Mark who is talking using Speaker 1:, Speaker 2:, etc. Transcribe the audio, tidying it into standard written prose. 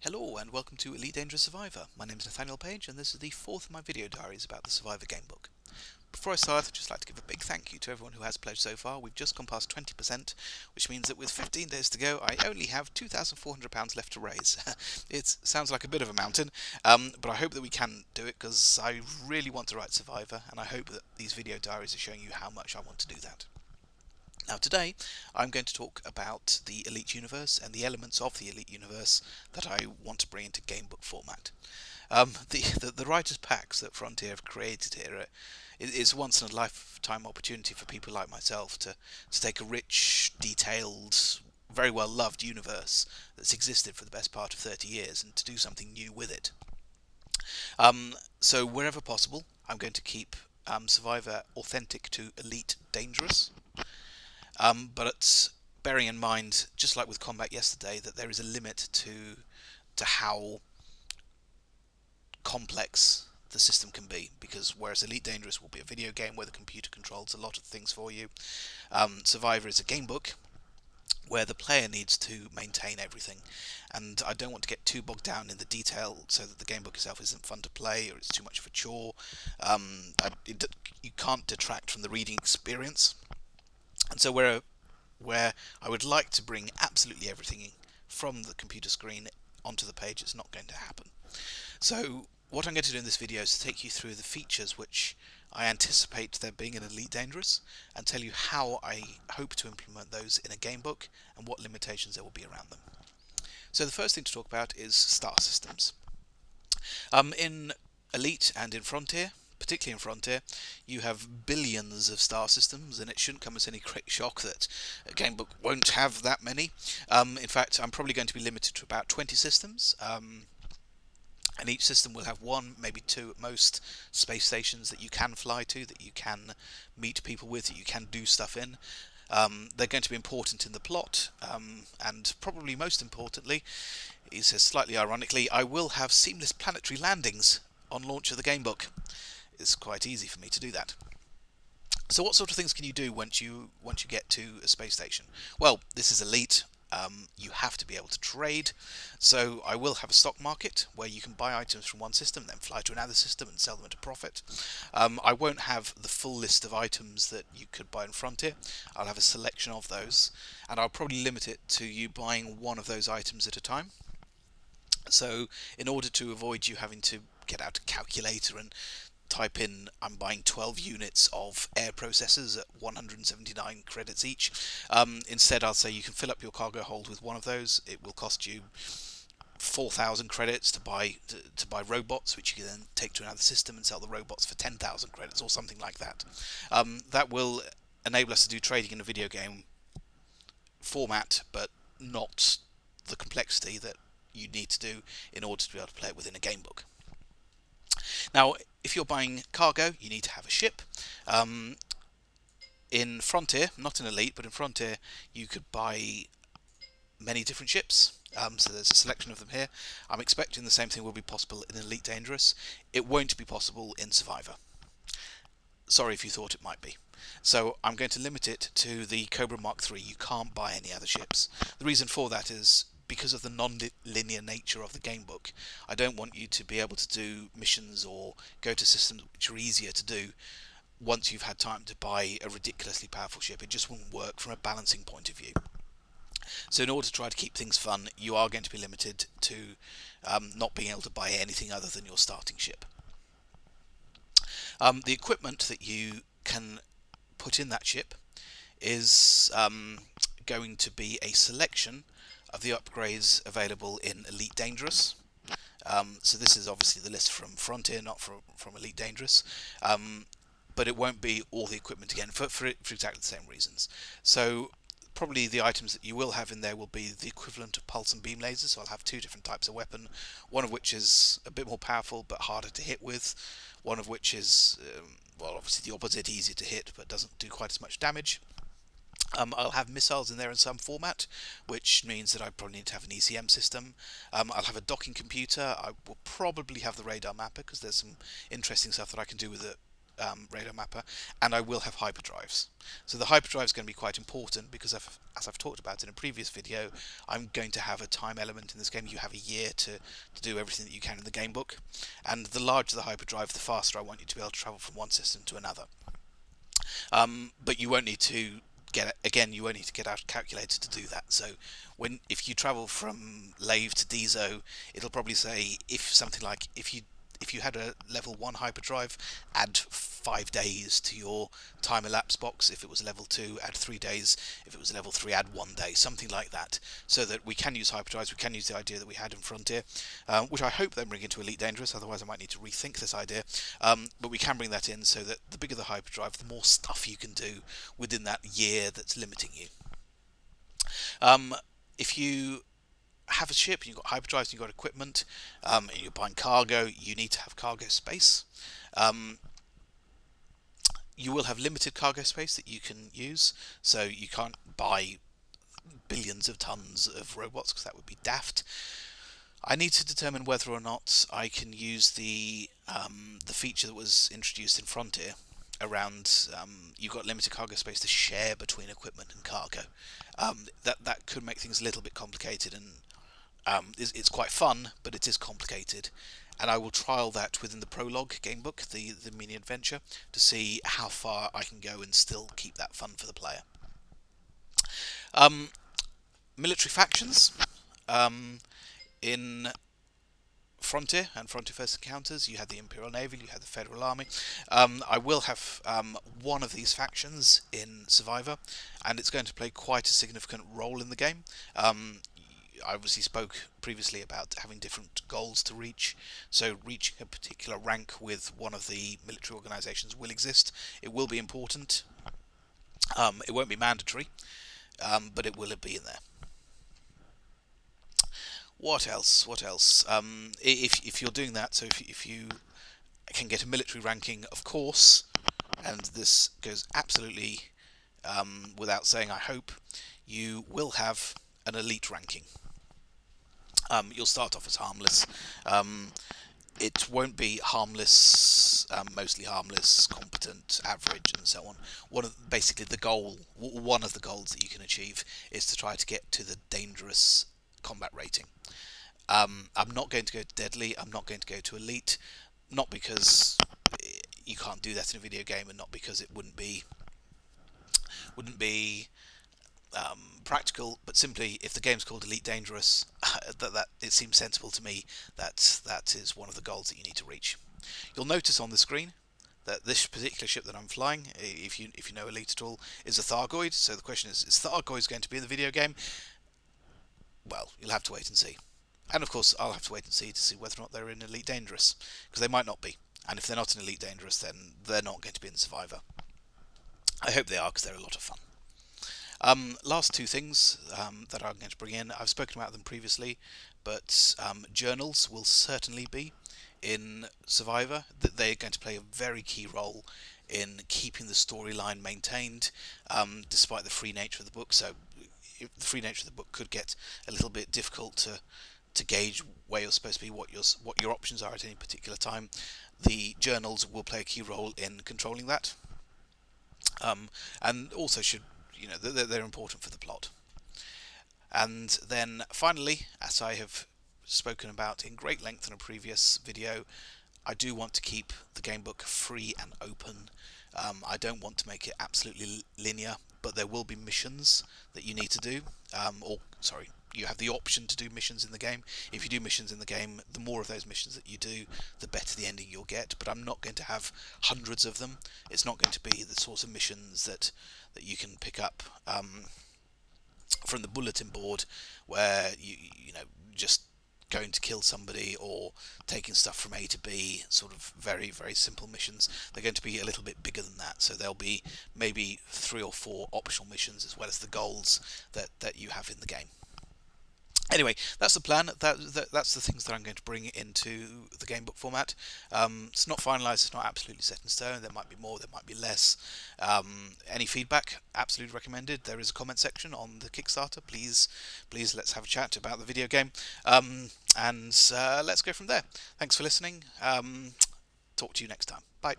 Speaker 1: Hello and welcome to Elite Dangerous Survivor. My name is Nathaniel Page and this is the fourth of my video diaries about the Survivor gamebook. Before I start, I'd just like to give a big thank you to everyone who has pledged so far. We've just gone past 20%, which means that with 15 days to go, I only have £2,400 left to raise. It sounds like a bit of a mountain, but I hope that we can do it because I really want to write Survivor, and I hope that these video diaries are showing you how much I want to do that. Now today I'm going to talk about the Elite Universe and the elements of the Elite Universe that I want to bring into gamebook format. The writer's packs that Frontier have created here is a once in a lifetime opportunity for people like myself to take a rich, detailed, very well loved universe that's existed for the best part of 30 years and to do something new with it. So wherever possible I'm going to keep Survivor authentic to Elite Dangerous. But bearing in mind, just like with combat yesterday, that there is a limit to how complex the system can be, because whereas Elite Dangerous will be a video game where the computer controls a lot of things for you, Survivor is a game book where the player needs to maintain everything, and I don't want to get too bogged down in the detail so that the game book itself isn't fun to play or it's too much of a chore. You can't detract from the reading experience, and so where I would like to bring absolutely everything from the computer screen onto the page, it's not going to happen. So what I'm going to do in this video is to take you through the features which I anticipate there being in Elite Dangerous and tell you how I hope to implement those in a gamebook and what limitations there will be around them. So the first thing to talk about is star systems. In Elite and in Frontier, particularly in Frontier, you have billions of star systems, and it shouldn't come as any great shock that a gamebook won't have that many. In fact, I'm probably going to be limited to about 20 systems, and each system will have one, maybe two at most, space stations that you can fly to, that you can meet people with, that you can do stuff in. They're going to be important in the plot, and probably most importantly, he says slightly ironically, I will have seamless planetary landings on launch of the gamebook. It's quite easy for me to do that. So what sort of things can you do once you get to a space station? Well, this is Elite. You have to be able to trade, so I will have a stock market where you can buy items from one system, then fly to another system and sell them at a profit. I won't have the full list of items that you could buy in Frontier. I'll have a selection of those, and I'll probably limit it to you buying one of those items at a time. So in order to avoid you having to get out a calculator and type in I'm buying 12 units of air processors at 179 credits each, instead I'll say you can fill up your cargo hold with one of those. It will cost you 4,000 credits to buy robots, which you can then take to another system and sell the robots for 10,000 credits or something like that. That will enable us to do trading in a video game format, but not the complexity that you need to do in order to be able to play it within a game book. Now, if you're buying cargo, you need to have a ship. In Frontier, not in Elite, but in Frontier, you could buy many different ships. So there's a selection of them here. I'm expecting the same thing will be possible in Elite Dangerous. It won't be possible in Survivor. Sorry if you thought it might be. So I'm going to limit it to the Cobra Mark III. You can't buy any other ships. The reason for that is because of the non-linear nature of the gamebook. I don't want you to be able to do missions or go to systems which are easier to do once you've had time to buy a ridiculously powerful ship. It just wouldn't work from a balancing point of view. So in order to try to keep things fun, you are going to be limited to not being able to buy anything other than your starting ship. The equipment that you can put in that ship is going to be a selection of the upgrades available in Elite Dangerous. So this is obviously the list from Frontier, not from Elite Dangerous, but it won't be all the equipment again for exactly the same reasons. So probably the items that you will have in there will be the equivalent of pulse and beam lasers. So I'll have two different types of weapon, one of which is a bit more powerful but harder to hit with, one of which is, well, obviously the opposite, easier to hit but doesn't do quite as much damage. I'll have missiles in there in some format, which means that I probably need to have an ECM system. I'll have a docking computer. I will probably have the radar mapper because there's some interesting stuff that I can do with radar mapper, and I will have hyperdrives. So the hyperdrive is going to be quite important because, as I've talked about in a previous video, I'm going to have a time element in this game. You have a year to do everything that you can in the game book, and the larger the hyperdrive, the faster I want you to be able to travel from one system to another. But you won't need to you won't need to get out a calculator to do that. So if you travel from Lave to Dezo, it'll probably say if you had a level 1 hyperdrive, add 5 days to your time elapse box. If it was level 2, add 3 days. If it was level 3, add 1 day, something like that, so that we can use hyperdrives. We can use the idea that we had in Frontier, which I hope they bring into Elite Dangerous. Otherwise I might need to rethink this idea, but we can bring that in so that the bigger the hyperdrive, the more stuff you can do within that year that's limiting you. If you have a ship and you've got hyperdrives and you've got equipment, and you're buying cargo, you need to have cargo space. You will have limited cargo space that you can use, so you can't buy billions of tons of robots because that would be daft. I need to determine whether or not I can use the feature that was introduced in Frontier around you've got limited cargo space to share between equipment and cargo. That could make things a little bit complicated, and it's quite fun, but it is complicated. And I will trial that within the prologue gamebook, the mini adventure, to see how far I can go and still keep that fun for the player. Military factions. In Frontier and Frontier First Encounters, you had the Imperial Navy, you had the Federal Army. I will have one of these factions in Survivor, and it's going to play quite a significant role in the game. I obviously spoke previously about having different goals to reach, so reaching a particular rank with one of the military organisations will exist. It will be important. It won't be mandatory, but it will be in there. What else? What else? If you're doing that, so if you can get a military ranking, of course, and this goes absolutely without saying, I hope, you will have an elite ranking. You'll start off as harmless. It won't be harmless, mostly harmless, competent, average, and so on. Basically one of the goals that you can achieve is to try to get to the dangerous combat rating. I'm not going to go to deadly. I'm not going to go to elite, not because you can't do that in a video game, and not because it wouldn't be practical, but simply if the game's called Elite Dangerous, that it seems sensible to me that is one of the goals that you need to reach. You'll notice on the screen that this particular ship that I'm flying, if you know Elite at all, is a Thargoid. So the question is Thargoids going to be in the video game? Well, you'll have to wait and see. And of course, I'll have to wait and see to see whether or not they're in Elite Dangerous, because they might not be. And if they're not in Elite Dangerous, then they're not going to be in Survivor. I hope they are, because they're a lot of fun. Last two things that I'm going to bring in, I've spoken about them previously, but journals will certainly be in Survivor. That they're going to play a very key role in keeping the storyline maintained, despite the free nature of the book. So the free nature of the book could get a little bit difficult to gauge where you're supposed to be, what your options are at any particular time. The journals will play a key role in controlling that, and also should, they're important for the plot. And then finally, as I have spoken about in great length in a previous video, I do want to keep the gamebook free and open. I don't want to make it absolutely linear, but there will be missions that you need to do, you have the option to do missions in the game. If you do missions in the game, the more of those missions that you do, the better the ending you'll get. But I'm not going to have hundreds of them. It's not going to be the sort of missions that you can pick up from the bulletin board, where you just going to kill somebody or taking stuff from A to B, sort of very, very simple missions. They're going to be a little bit bigger than that, so there'll be maybe 3 or 4 optional missions as well as the goals that you have in the game. Anyway, that's the plan. That's the things that I'm going to bring into the gamebook format. It's not finalised. It's not absolutely set in stone. There might be more. There might be less. Any feedback? Absolutely recommended. There is a comment section on the Kickstarter. Please, let's have a chat about the video game, and let's go from there. Thanks for listening. Talk to you next time. Bye.